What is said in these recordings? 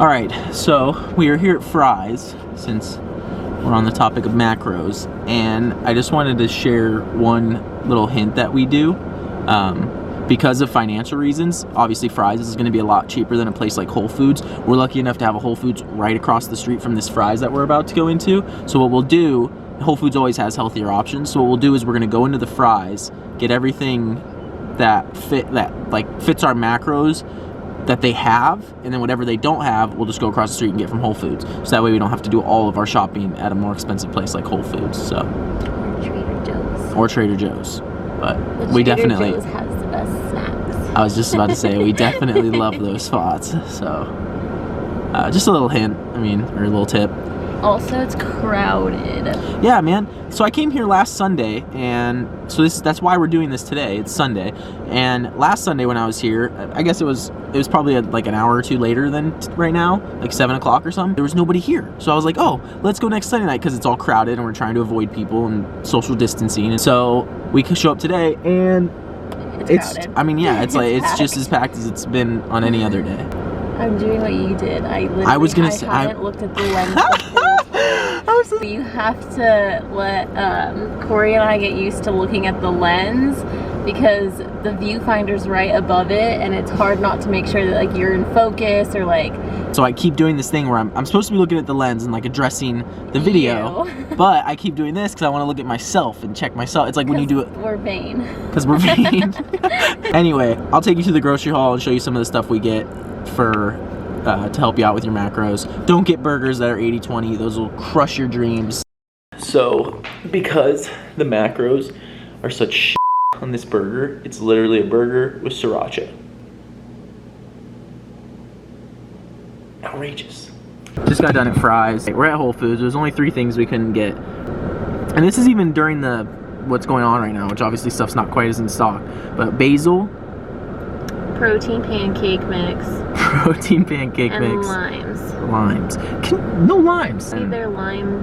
Alright, so we are here at Fry's, since we're on the topic of macros, and I just wanted to share one little hint that we do. Because of financial reasons, obviously Fry's is going to be a lot cheaper than a place like Whole Foods. We're lucky enough to have a Whole Foods right across the street from this Fry's that we're about to go into. So what we'll do, Whole Foods always has healthier options, so what we'll do is we're going to go into the Fry's, get everything that fits our macros that they have, and then whatever they don't have, we'll just go across the street and get from Whole Foods. So that way we don't have to do all of our shopping at a more expensive place like Whole Foods. So or Trader Joe's. But we definitely Trader Joe's has the best snacks. I was just about to say, we definitely love those spots. So just a little hint, or a little tip. Also, it's crowded. Yeah, man. So I came here last Sunday, and so that's why we're doing this today. It's Sunday, and last Sunday when I was here, I guess it was probably like an hour or two later than right now, like 7 o'clock or something. There was nobody here, so I was like, oh, let's go next Sunday night because it's all crowded and we're trying to avoid people and social distancing. And so we could show up today, and it's crowded. It's just as packed as it's been on any other day. I'm doing what you did. I haven't looked at the lens before. You have to let Corey and I get used to looking at the lens because the viewfinder's right above it, and it's hard not to make sure that like you're in focus or like. So I keep doing this thing where I'm supposed to be looking at the lens and like addressing the video, but I keep doing this because I want to look at myself and check myself. It's like when you do it. We're vain. Because we're vain. Anyway, I'll take you to the grocery haul and show you some of the stuff we get for to help you out with your macros. Don't get burgers that are 80-20. Those will crush your dreams. So, because the macros are such shit on this burger, it's literally a burger with sriracha. Outrageous. Just got done at Fry's. We're at Whole Foods. There's only 3 things we couldn't get. And this is even during what's going on right now, which obviously stuff's not quite as in stock. But basil. Protein pancake mix. Protein pancake mix. And limes. Limes. No limes. See, their lime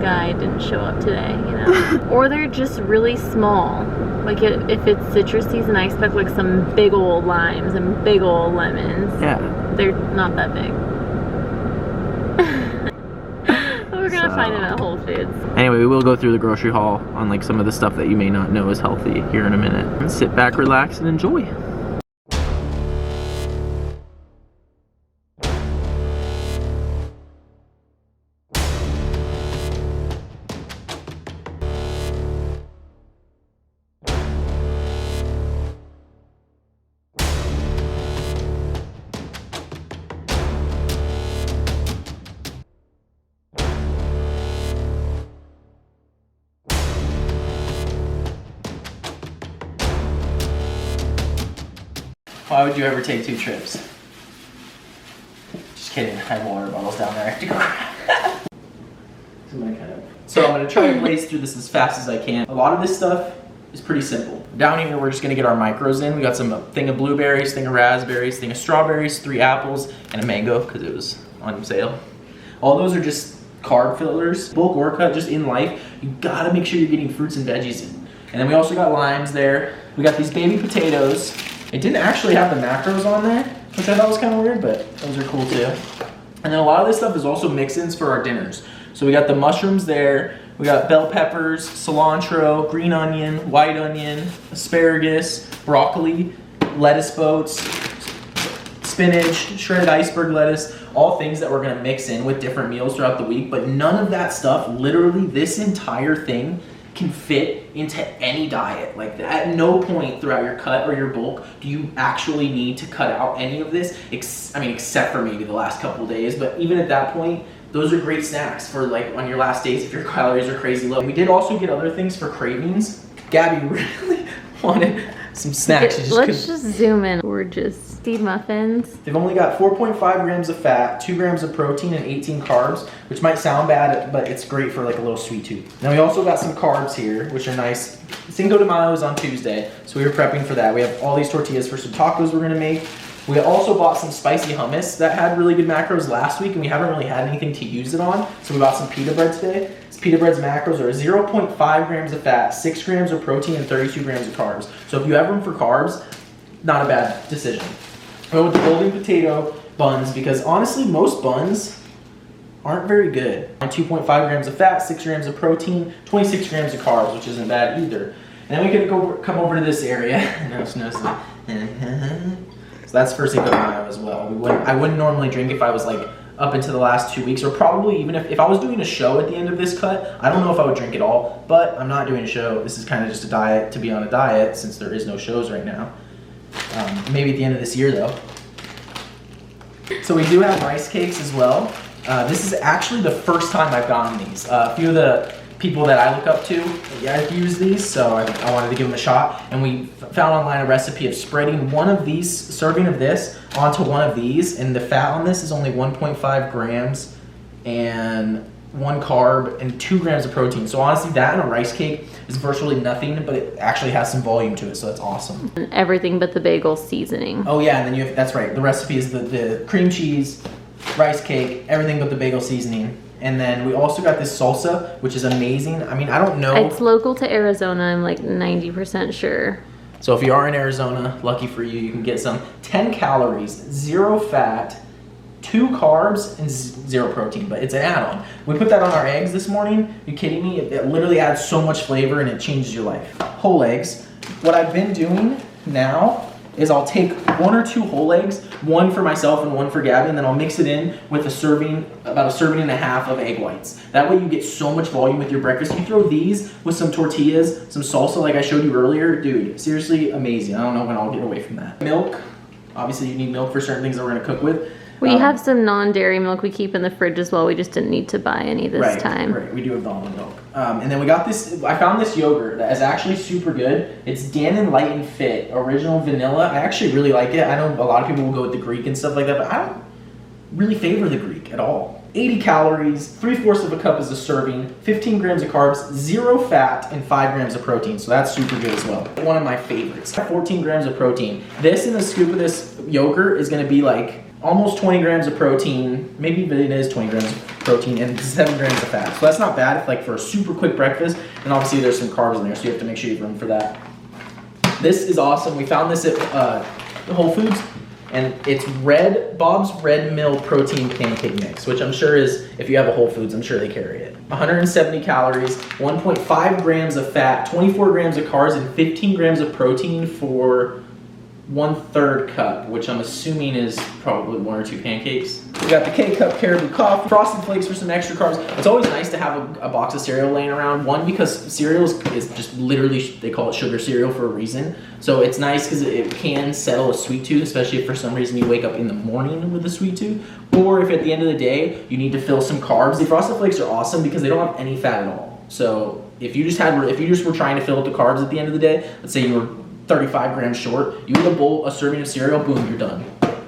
guy didn't show up today, you know. Or they're just really small. Like if it's citrus season, I expect like some big old limes and big old lemons. Yeah. They're not that big. We're gonna find them at Whole Foods. Anyway, we will go through the grocery haul on like some of the stuff that you may not know is healthy here in a minute. And sit back, relax, and enjoy. Why would you ever take 2 trips? Just kidding, I have water bottles down there I have to go grab. So I'm going to try and blaze through this as fast as I can. A lot of this stuff is pretty simple. Down here we're just going to get our micros in. We got a thing of blueberries, thing of raspberries, thing of strawberries, 3 apples, and a mango because it was on sale. All those are just carb fillers. Bulk or cut, just in life, you gotta make sure you're getting fruits and veggies in. And then we also got limes there. We got these baby potatoes. It didn't actually have the macros on there, which I thought was kind of weird, but those are cool too. And then a lot of this stuff is also mix-ins for our dinners. So we got the mushrooms there, we got bell peppers, cilantro, green onion, white onion, asparagus, broccoli, lettuce boats, spinach, shredded iceberg lettuce, all things that we're gonna mix in with different meals throughout the week, but none of that stuff, literally this entire thing, can fit into any diet. Like at no point throughout your cut or your bulk do you actually need to cut out any of this, except for maybe the last couple of days, but even at that point, those are great snacks for like on your last days if your calories are crazy low. We did also get other things for cravings. Gabby really wanted some snacks. Let's just zoom in. Gorgeous seed muffins. They've only got 4.5 grams of fat, 2 grams of protein, and 18 carbs, which might sound bad, but it's great for like a little sweet tooth. Now we also got some carbs here, which are nice. Cinco de Mayo is on Tuesday, so we were prepping for that. We have all these tortillas for some tacos we're gonna make. We also bought some spicy hummus that had really good macros last week, and we haven't really had anything to use it on, so we bought some pita bread today. This pita bread's macros are 0.5 grams of fat, 6 grams of protein, and 32 grams of carbs. So if you have room for carbs, not a bad decision. Go with the golden potato, buns because honestly, most buns aren't very good. 2.5 grams of fat, 6 grams of protein, 26 grams of carbs, which isn't bad either. And then we could come over to this area. So that's first thing going on as well. I wouldn't normally drink if I was like up into the last 2 weeks, or probably even if I was doing a show at the end of this cut, I don't know if I would drink it all, but I'm not doing a show. This is kind of just a diet to be on a diet since there is no shows right now. Maybe at the end of this year though. So we do have rice cakes as well. This is actually the first time I've gotten these. A few of the people that I look up to, I've used these, so I wanted to give them a shot. And we found online a recipe of spreading one of these, serving of this, onto one of these. And the fat on this is only 1.5 grams and 1 carb and 2 grams of protein. So honestly, that and a rice cake is virtually nothing, but it actually has some volume to it, so that's awesome. And everything but the bagel seasoning. Oh yeah, and then that's right. The recipe is the cream cheese, rice cake, everything but the bagel seasoning. And then we also got this salsa, which is amazing. I mean, I don't know. It's local to Arizona, I'm like 90% sure. So if you are in Arizona, lucky for you, you can get some. 10 calories, 0 fat, 2 carbs, and 0 protein, but it's an add-on. We put that on our eggs this morning. Are you kidding me? It literally adds so much flavor and it changes your life. Whole eggs. What I've been doing now is I'll take 1 or 2 whole eggs, 1 for myself and 1 for Gabby, and then I'll mix it in with about a serving and a half of egg whites. That way you get so much volume with your breakfast. You throw these with some tortillas, some salsa like I showed you earlier, dude, seriously amazing. I don't know when I'll get away from that. Milk, obviously you need milk for certain things that we're gonna cook with. We have some non-dairy milk we keep in the fridge as well. We just didn't need to buy any this time. Right, we do have almond milk. And then we got this, I found this yogurt that is actually super good. It's Dannon Light and Fit, original vanilla. I actually really like it. I know a lot of people will go with the Greek and stuff like that, but I don't really favor the Greek at all. 80 calories, 3/4 of a cup is a serving, 15 grams of carbs, 0 fat, and 5 grams of protein. So that's super good as well. One of my favorites. 14 grams of protein. This and a scoop of this yogurt is gonna be like almost 20 grams of protein, maybe it is 20 grams of protein and 7 grams of fat. So that's not bad if, like, for a super quick breakfast. And obviously there's some carbs in there, so you have to make sure you have room for that. This is awesome. We found this at Whole Foods, and it's Bob's Red Mill Protein Pancake Mix, which I'm sure is, if you have a Whole Foods, I'm sure they carry it. 170 calories, 1.5 grams of fat, 24 grams of carbs, and 15 grams of protein for 1/3 cup, which I'm assuming is probably 1 or 2 pancakes. We got the K-Cup Caribou Coffee, Frosted Flakes for some extra carbs. It's always nice to have a box of cereal laying around. One, because cereal is just literally, they call it sugar cereal for a reason. So it's nice because it can settle a sweet tooth, especially if for some reason you wake up in the morning with a sweet tooth, or if at the end of the day you need to fill some carbs. The Frosted Flakes are awesome because they don't have any fat at all. So if you just were trying to fill up the carbs at the end of the day, let's say you were 35 grams short, you eat a serving of cereal, boom, you're done.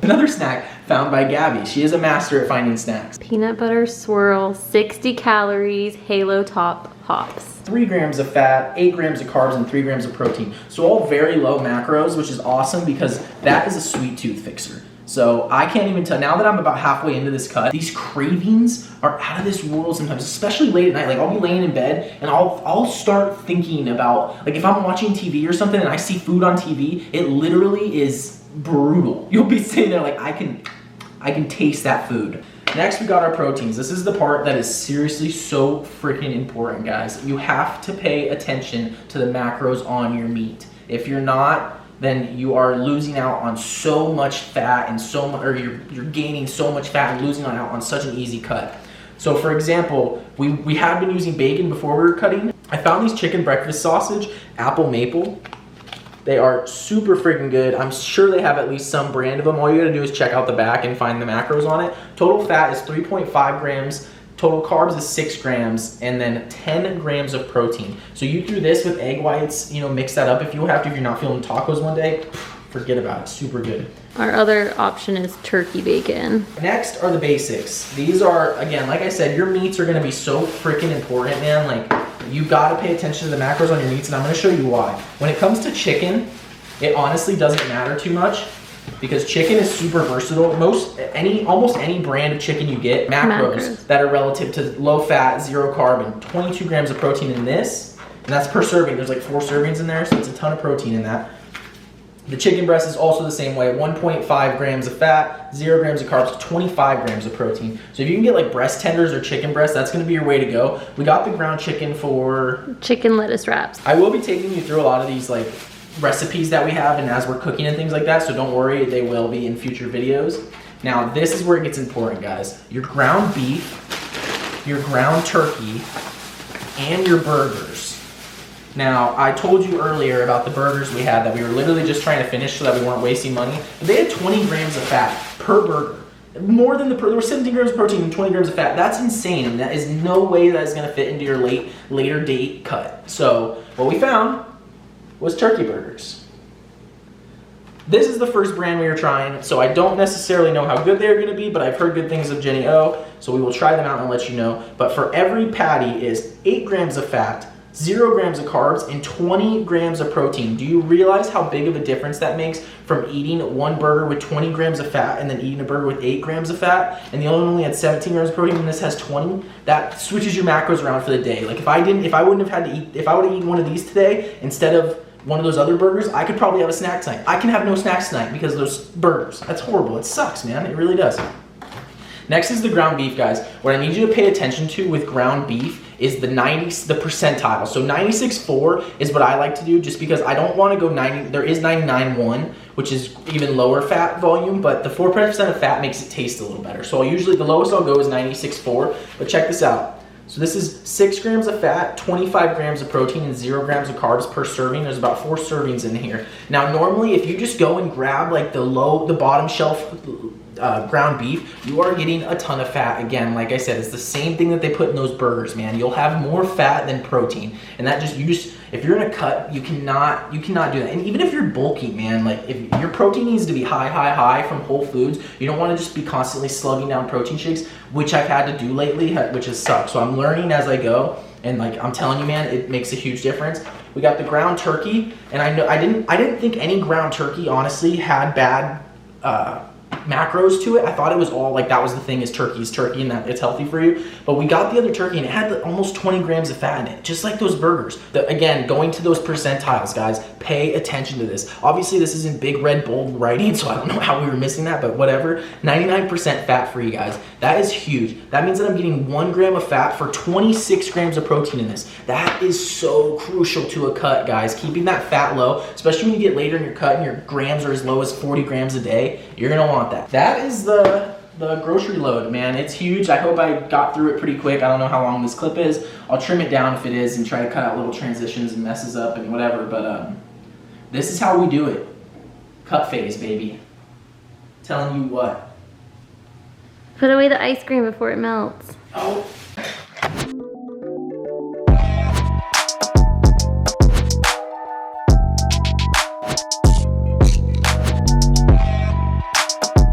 Another snack found by Gabby. She is a master at finding snacks. Peanut butter swirl, 60 calories, Halo Top Pops. 3 grams of fat, 8 grams of carbs, and 3 grams of protein. So all very low macros, which is awesome because that is a sweet tooth fixer. So I can't even tell, now that I'm about halfway into this cut, these cravings are out of this world sometimes, especially late at night. Like I'll be laying in bed and I'll start thinking about, like if I'm watching TV or something and I see food on TV, it literally is brutal. You'll be sitting there like, I can taste that food. Next, we got our proteins. This is the part that is seriously so freaking important, guys. You have to pay attention to the macros on your meat. If you're not, then you are losing out on so much fat and you're gaining so much fat and losing out on such an easy cut. So for example, we have been using bacon before we were cutting. I found these chicken breakfast sausage, apple maple. They are super freaking good. I'm sure they have at least some brand of them. All you gotta do is check out the back and find the macros on it. Total fat is 3.5 grams. Total carbs is 6 grams, and then 10 grams of protein. So you do this with egg whites, mix that up if you have to, if you're not feeling tacos one day, forget about it, super good. Our other option is turkey bacon. Next are the basics. These are, again, like I said, your meats are gonna be so freaking important, man. Like, you gotta pay attention to the macros on your meats, and I'm gonna show you why. When it comes to chicken, it honestly doesn't matter too much, because chicken is super versatile. Almost any brand of chicken you get, macros that are relative to low fat, 0 carb, and 22 grams of protein in this, and that's per serving. There's like 4 servings in there, so it's a ton of protein in that. The chicken breast is also the same way, 1.5 grams of fat, 0 grams of carbs, 25 grams of protein. So if you can get like breast tenders or chicken breast, that's gonna be your way to go. We got the ground chicken for... chicken lettuce wraps. I will be taking you through a lot of these like recipes that we have and as we're cooking and things like that, so don't worry, they will be in future videos. Now this is where it gets important, guys. Your ground beef, your ground turkey, and your burgers. Now, I told you earlier about the burgers we had that we were literally just trying to finish so that we weren't wasting money. But they had 20 grams of fat per burger. More than there were 17 grams of protein and 20 grams of fat. That's insane, and that is no way that is gonna fit into your later date cut. So, what we found was turkey burgers. This is the first brand we were trying, so I don't necessarily know how good they're gonna be, but I've heard good things of Jenny O, so we will try them out and let you know. But for every patty is 8 grams of fat, 0 grams of carbs, and 20 grams of protein. Do you realize how big of a difference that makes from eating one burger with 20 grams of fat and then eating a burger with 8 grams of fat, and the other one only had 17 grams of protein and this has 20? That switches your macros around for the day. Like if I would have eaten one of these today instead of one of those other burgers, I could probably have a snack tonight. I can have no snacks tonight because of those burgers. That's horrible. It sucks, man. It really does. Next is the ground beef, guys. What I need you to pay attention to with ground beef is the percentile. So 96.4 is what I like to do just because I don't want to go 90. There is 99.1, which is even lower fat volume, but the 4% of fat makes it taste a little better. So the lowest I'll go is 96.4, but check this out. So this is 6 grams of fat, 25 grams of protein, and 0 grams of carbs per serving. There's about 4 servings in here. Now normally if you just go and grab like the bottom shelf ground beef, you are getting a ton of fat. Again, like I said, it's the same thing that they put in those burgers, man. You'll have more fat than protein, and that if you're in a cut, you cannot do that. And even if you're bulky, man, like if your protein needs to be high from Whole Foods, you don't want to just be constantly slugging down protein shakes, which I've had to do lately, which has sucked. So I'm learning as I go, and like I'm telling you, man, it makes a huge difference. We got the ground turkey, and I didn't think any ground turkey honestly had bad macros to it. I thought it was all like that was the thing, is turkey and that it's healthy for you. But we got the other turkey and it had almost 20 grams of fat in it, just like those burgers. Again, going to those percentiles, guys, pay attention to this. Obviously this is in big red bold writing, so I don't know how we were missing that, but whatever. 99% fat free, guys. That is huge. That means that I'm getting 1 gram of fat for 26 grams of protein in this. That is so crucial to a cut, guys. Keeping that fat low, especially when you get later in your cut and your grams are as low as 40 grams a day, you're gonna want that. That is the grocery load, man. It's huge. I hope I got through it pretty quick. I don't know how long this clip is. I'll trim it down if it is and try to cut out little transitions and messes up and whatever, but this is how we do it. Cut phase, baby. Telling you what. Put away the ice cream before it melts. Oh,